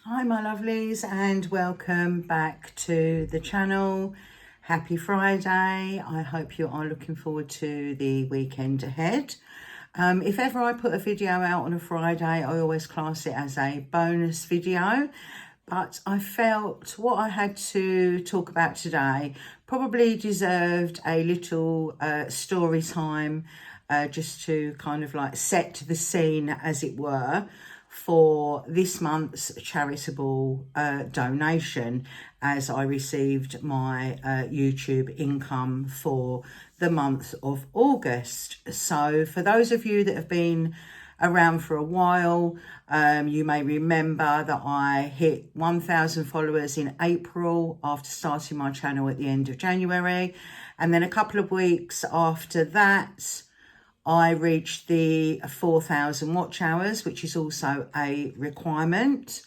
Hi my lovelies, and welcome back to the channel. Happy Friday. I hope you are looking forward to the weekend ahead. If ever I put a video out on a Friday, I always class it as a bonus video, but I felt what I had to talk about today probably deserved a little story time, just to kind of like set the scene, as it were, for this month's charitable donation, as I received my YouTube income for the month of August. So for those of you that have been around for a while, you may remember that I hit 1,000 followers in April after starting my channel at the end of January, and then a couple of weeks after that I reached the 4,000 watch hours, which is also a requirement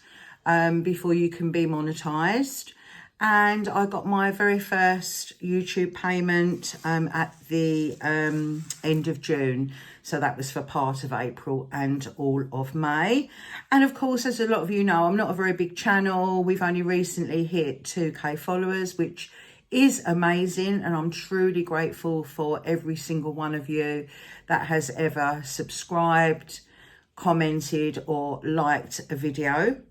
before you can be monetized. And I got my very first YouTube payment at the end of June. So that was for part of April and all of May. And of course, as a lot of you know, I'm not a very big channel. We've only recently hit 2K followers, which is amazing, and I'm truly grateful for every single one of you that has ever subscribed, commented or liked a video.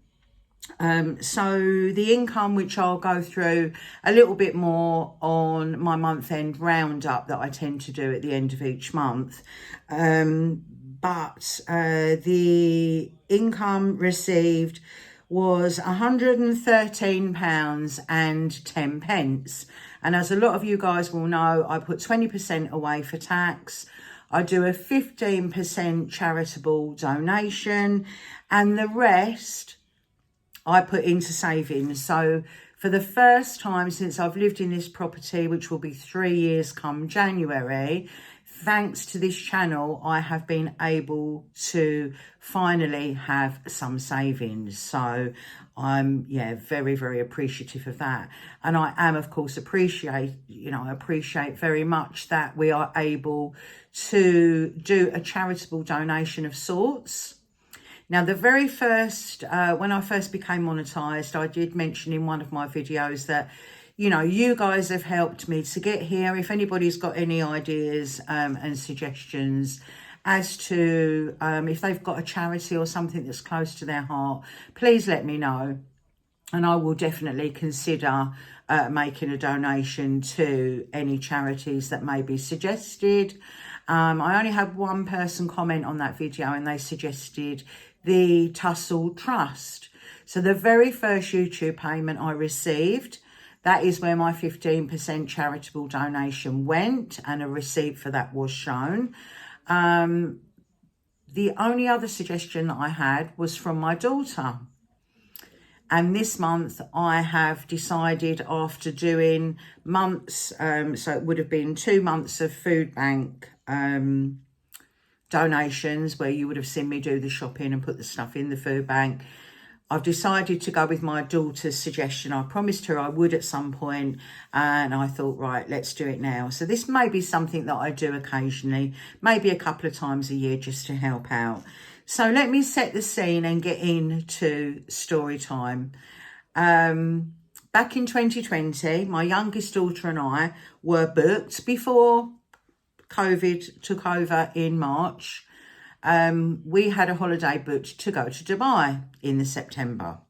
So the income, which I'll go through a little bit more on my month end roundup that I tend to do at the end of each month, but the income received was £113.10. And as a lot of you guys will know, I put 20% away for tax. I do a 15% charitable donation, and the rest I put into savings. So for the first time since I've lived in this property, which will be 3 years come January, thanks to this channel, I have been able to finally have some savings. So I'm, very, very appreciative of that. And I am, of course, I appreciate very much that we are able to do a charitable donation of sorts. Now, the very first, when I first became monetized, I did mention in one of my videos that, you guys have helped me to get here. If anybody's got any ideas and suggestions as to if they've got a charity or something that's close to their heart, please let me know. And I will definitely consider making a donation to any charities that may be suggested. I only had one person comment on that video, and they suggested the Tussle Trust. So the very first YouTube payment I received, that is where my 15% charitable donation went, and a receipt for that was shown. The only other suggestion that I had was from my daughter. And this month I have decided, after doing months, so it would have been 2 months of food bank donations where you would have seen me do the shopping and put the stuff in the food bank, I've decided to go with my daughter's suggestion. I promised her I would at some point, and I thought, right, let's do it now. So this may be something that I do occasionally, maybe a couple of times a year, just to help out. So let me set the scene and get into story time. Back in 2020, my youngest daughter and I were booked before COVID took over in March. We had a holiday booked to go to Dubai in the September.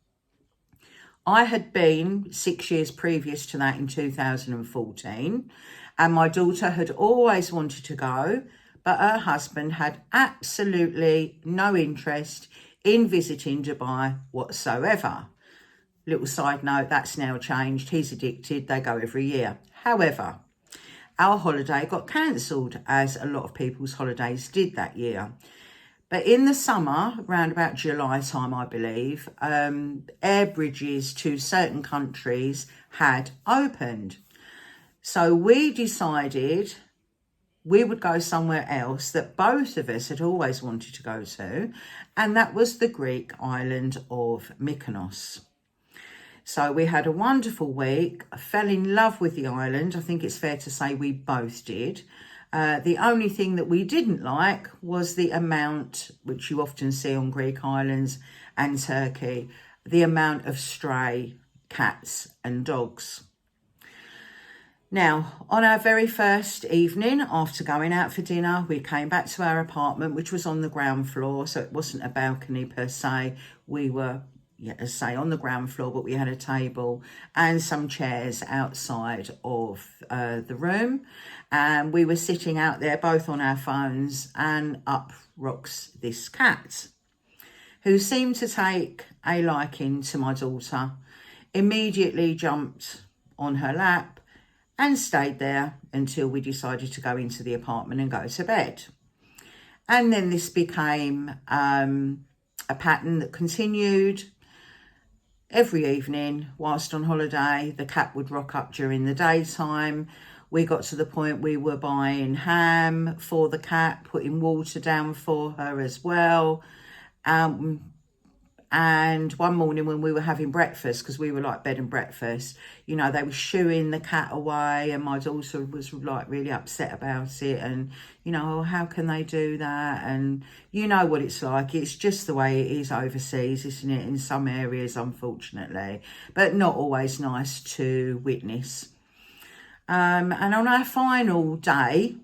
I had been 6 years previous to that in 2014, and my daughter had always wanted to go, but her husband had absolutely no interest in visiting Dubai whatsoever. Little side note, that's now changed. He's addicted. They go every year. However, our holiday got cancelled, as a lot of people's holidays did that year. But in the summer, around about July time, I believe, air bridges to certain countries had opened. So we decided we would go somewhere else that both of us had always wanted to go to, and that was the Greek island of Mykonos. So we had a wonderful week. I fell in love with the island. I think it's fair to say we both did. The only thing that we didn't like was the amount, which you often see on Greek islands and Turkey, the amount of stray cats and dogs. Now, on our very first evening after going out for dinner, we came back to our apartment, which was on the ground floor. So it wasn't a balcony per se. We were, as I say, on the ground floor, but we had a table and some chairs outside of the room. And we were sitting out there, both on our phones, and up rocks this cat, who seemed to take a liking to my daughter, immediately jumped on her lap, and stayed there until we decided to go into the apartment and go to bed. And then this became a pattern that continued. Every evening whilst on holiday, the cat would rock up during the daytime. We got to the point we were buying ham for the cat, putting water down for her as well. And one morning when we were having breakfast, because we were like bed and breakfast, you know, they were shooing the cat away, and my daughter was like really upset about it. And, you know, how can they do that? And you know what it's like. It's just the way it is overseas, isn't it? In some areas, unfortunately, but not always nice to witness. And on our final day,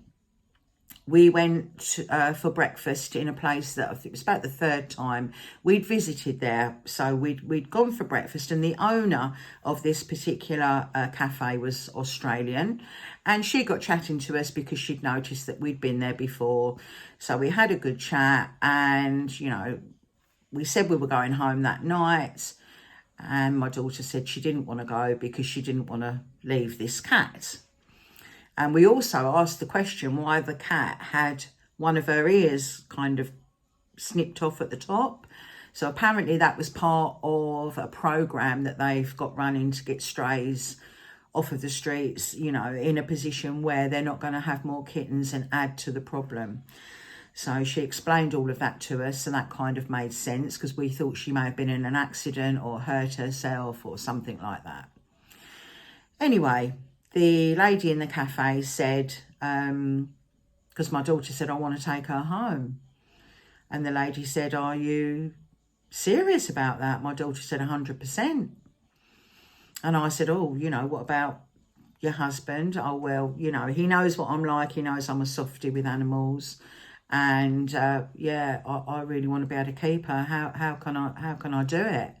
we went for breakfast in a place that I think it was about the third time we'd visited there. So we'd gone for breakfast, and the owner of this particular cafe was Australian, and she got chatting to us because she'd noticed that we'd been there before. So we had a good chat, and, you know, we said we were going home that night, and my daughter said she didn't want to go because she didn't want to leave this cat. And we also asked the question why the cat had one of her ears kind of snipped off at the top. So apparently that was part of a program that they've got running to get strays off of the streets, you know, in a position where they're not going to have more kittens and add to the problem. So she explained all of that to us, and that kind of made sense because we thought she may have been in an accident or hurt herself or something like that. Anyway, the lady in the cafe said, because my daughter said, I want to take her home. And the lady said, are you serious about that? My daughter said 100%. And I said, oh, you know, what about your husband? Oh, well, you know, he knows what I'm like. He knows I'm a softie with animals. And yeah, I really want to be able to keep her. How can I do it?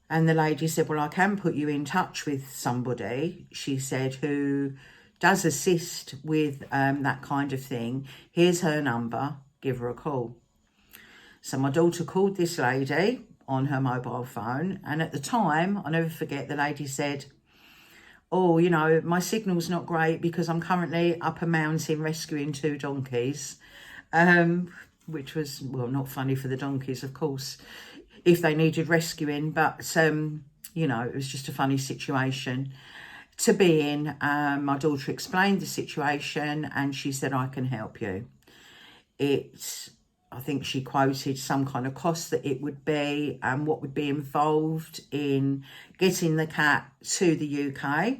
And the lady said, well, I can put you in touch with somebody, she said, who does assist with that kind of thing. Here's her number, give her a call. So my daughter called this lady on her mobile phone. And at the time, I'll never forget, the lady said, oh, you know, my signal's not great because I'm currently up a mountain rescuing 2 donkeys, which was, well, not funny for the donkeys, of course, if they needed rescuing, but, you know, it was just a funny situation to be in. My daughter explained the situation and she said, I can help you. I think she quoted some kind of cost that it would be and what would be involved in getting the cat to the UK.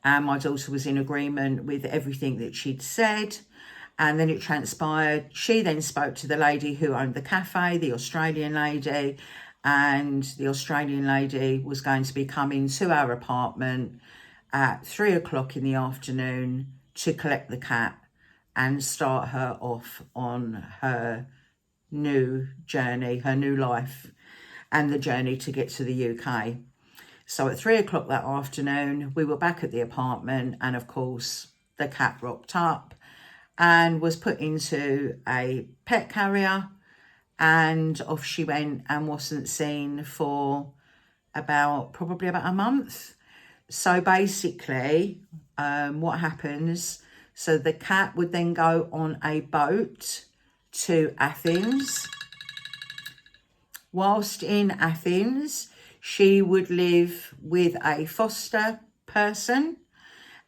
And my daughter was in agreement with everything that she'd said. And then it transpired, she then spoke to the lady who owned the cafe, the Australian lady, and the Australian lady was going to be coming to our apartment at 3 o'clock in the afternoon to collect the cat and start her off on her new journey, her new life, and the journey to get to the UK. So at 3 o'clock that afternoon, we were back at the apartment, and of course, the cat rocked up and was put into a pet carrier, and off she went and wasn't seen for probably about a month. So basically, what happens, so the cat would then go on a boat to Athens. Whilst in Athens, she would live with a foster person.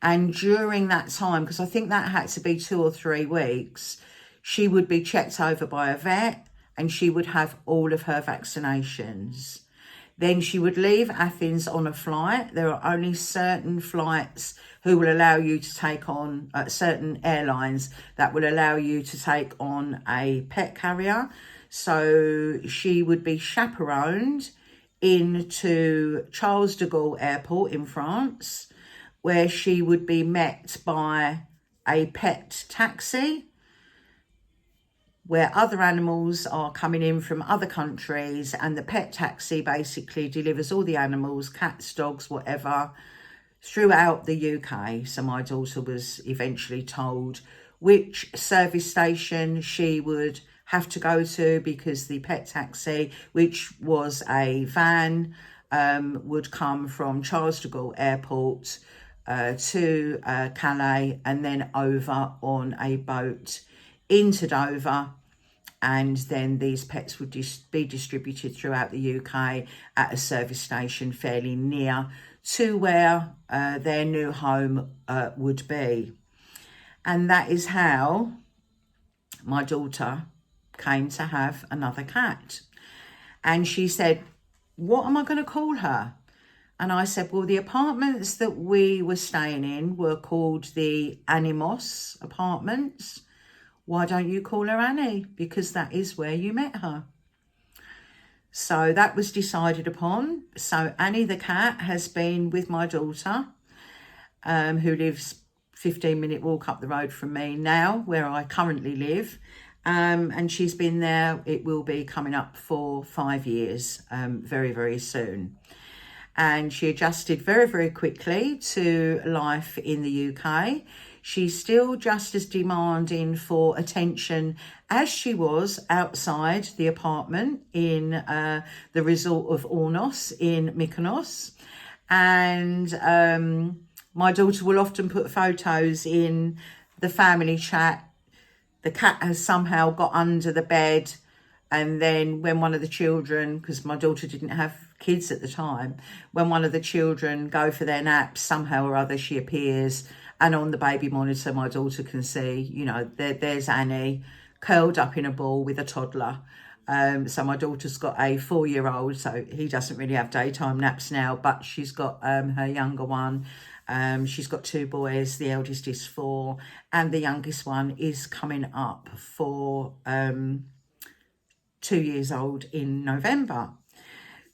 And during that time, because I think that had to be 2 or 3 weeks, she would be checked over by a vet and she would have all of her vaccinations. Then she would leave Athens on a flight. There are only certain flights who will allow you to take on, certain airlines that will allow you to take on a pet carrier. So she would be chaperoned into Charles de Gaulle Airport in France, where she would be met by a pet taxi, where other animals are coming in from other countries, and the pet taxi basically delivers all the animals, cats, dogs, whatever, throughout the UK. So my daughter was eventually told which service station she would have to go to, because the pet taxi, which was a van, would come from Charles de Gaulle Airport to Calais, and then over on a boat into Dover, and then these pets would be distributed throughout the UK at a service station fairly near to where their new home would be. And that is how my daughter came to have another cat. And she said, what am I going to call her? And I said, well, the apartments that we were staying in were called the Animos apartments. Why don't you call her Annie? Because that is where you met her. So that was decided upon. So Annie the cat has been with my daughter, who lives 15-minute walk up the road from me now, where I currently live. And she's been there, it will be coming up for 5 years, very, very soon. And she adjusted very, very quickly to life in the UK. She's still just as demanding for attention as she was outside the apartment in the resort of Ornos in Mykonos. And my daughter will often put photos in the family chat. The cat has somehow got under the bed, and then when one of the children, because my daughter didn't have kids at the time, when one of the children go for their naps, somehow or other she appears, and on the baby monitor my daughter can see, you know, there's Annie curled up in a ball with a toddler. So my daughter's got a 4-year-old, so he doesn't really have daytime naps now, but she's got her younger one. She's got 2 boys, the eldest is 4, and the youngest one is coming up for 2 years old in November.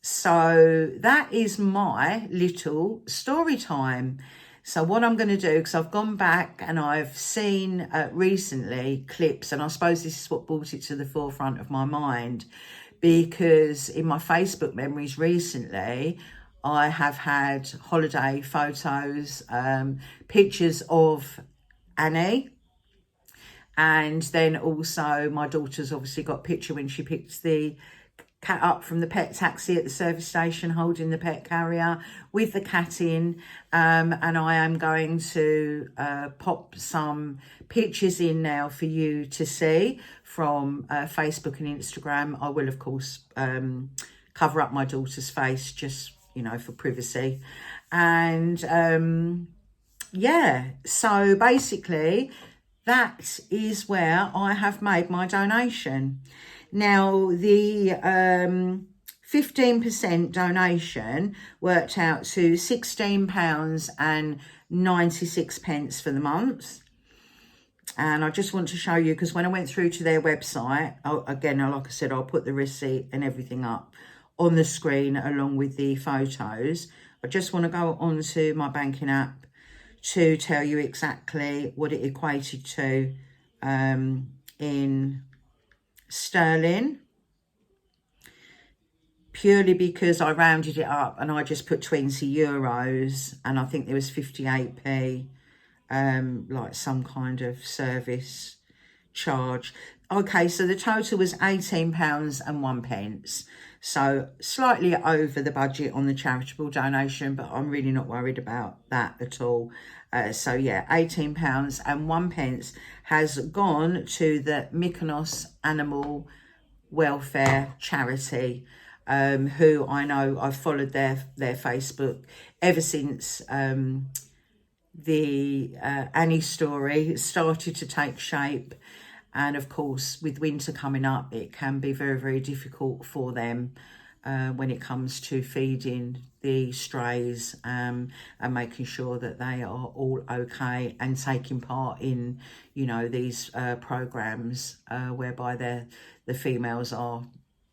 So that is my little story time. So what I'm going to do, because I've gone back and I've seen recently clips, and I suppose this is what brought it to the forefront of my mind, because in my Facebook memories recently, I have had holiday photos, pictures of Annie, and then also my daughter's obviously got a picture when she picked the cat up from the pet taxi at the service station, holding the pet carrier with the cat in. And I am going to pop some pictures in now for you to see from Facebook and Instagram. I will, of course, cover up my daughter's face, just, you know, for privacy. And yeah, so basically that is where I have made my donation. Now, the 15% donation worked out to £16.96 for the month. And I just want to show you, because when I went through to their website, again, like I said, I'll put the receipt and everything up on the screen along with the photos. I just want to go onto my banking app to tell you exactly what it equated to in sterling, purely because I rounded it up and I just put 20 euros, and I think there was 58p, like some kind of service charge. Okay, so the total was £18.01. So slightly over the budget on the charitable donation, but I'm really not worried about that at all. So yeah, £18.01 has gone to the Mykonos Animal Welfare Charity, who I know I've followed their Facebook ever since the Annie story started to take shape. And of course, with winter coming up, it can be very, very difficult for them when it comes to feeding the strays, and making sure that they are all okay, and taking part in, you know, these programs whereby the females are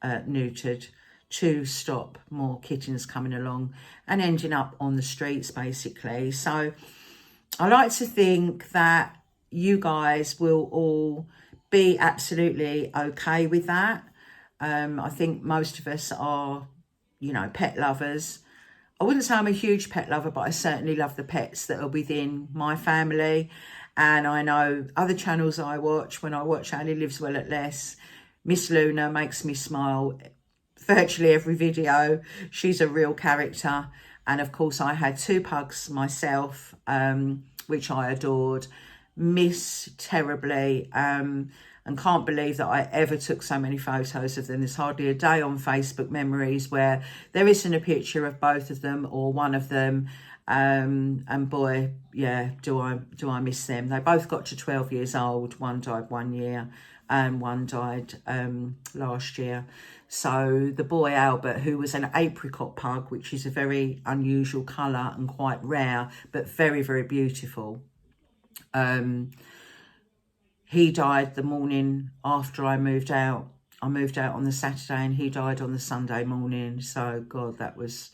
neutered to stop more kittens coming along and ending up on the streets, basically. So I like to think that you guys will all be absolutely okay with that. I think most of us are, you know, pet lovers. I wouldn't say I'm a huge pet lover, but I certainly love the pets that are within my family. And I know other channels I watch, when I watch Ali Lives Well at Less, Miss Luna makes me smile virtually every video. She's a real character. And of course, I had 2 pugs myself, which I adored, miss terribly, and can't believe that I ever took so many photos of them. There's hardly a day on Facebook memories where there isn't a picture of both of them or one of them. And boy, yeah, do I miss them. They both got to 12 years old. One died 1 year and one died last year. So the boy Albert, who was an apricot pug, which is a very unusual colour and quite rare, but very, very beautiful. He died the morning after I moved out. I moved out on the Saturday and he died on the Sunday morning. So, God, that was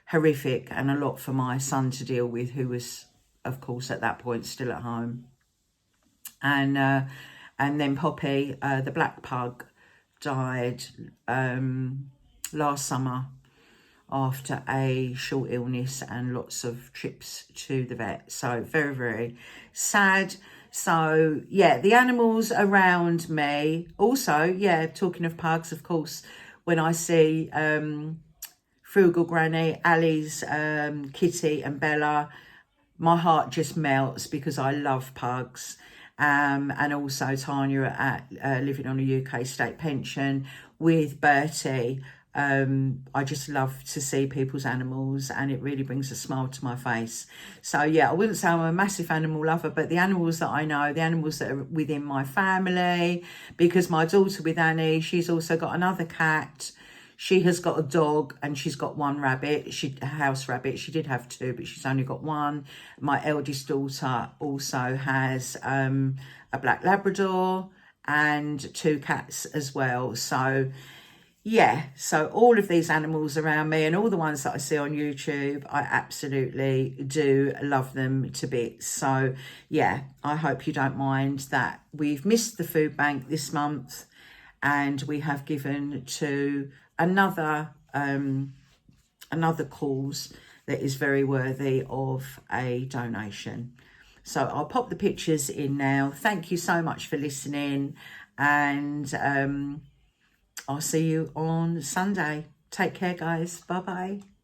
horrific and a lot for my son to deal with, who was, of course, at that point still at home. And then Poppy, the black pug, died last summer after a short illness and lots of trips to the vet. So very, very sad. So yeah, the animals around me. Also, yeah, talking of pugs, of course, when I see Frugal Granny, Ali's Kitty and Bella, my heart just melts because I love pugs. And also Tanya at living on a UK state pension with Bertie. I just love to see people's animals and it really brings a smile to my face. So yeah, I wouldn't say I'm a massive animal lover, but the animals that I know, the animals that are within my family, because my daughter with Annie, she's also got another cat. She has got a dog and she's got 1 rabbit, a house rabbit. She did have 2, but she's only got 1. My eldest daughter also has a black Labrador and 2 cats as well. So yeah, so all of these animals around me and all the ones that I see on YouTube, I absolutely do love them to bits. So yeah, I hope you don't mind that we've missed the food bank this month and we have given to another cause that is very worthy of a donation. So I'll pop the pictures in now. Thank you so much for listening, and I'll see you on Sunday. Take care, guys. Bye-bye.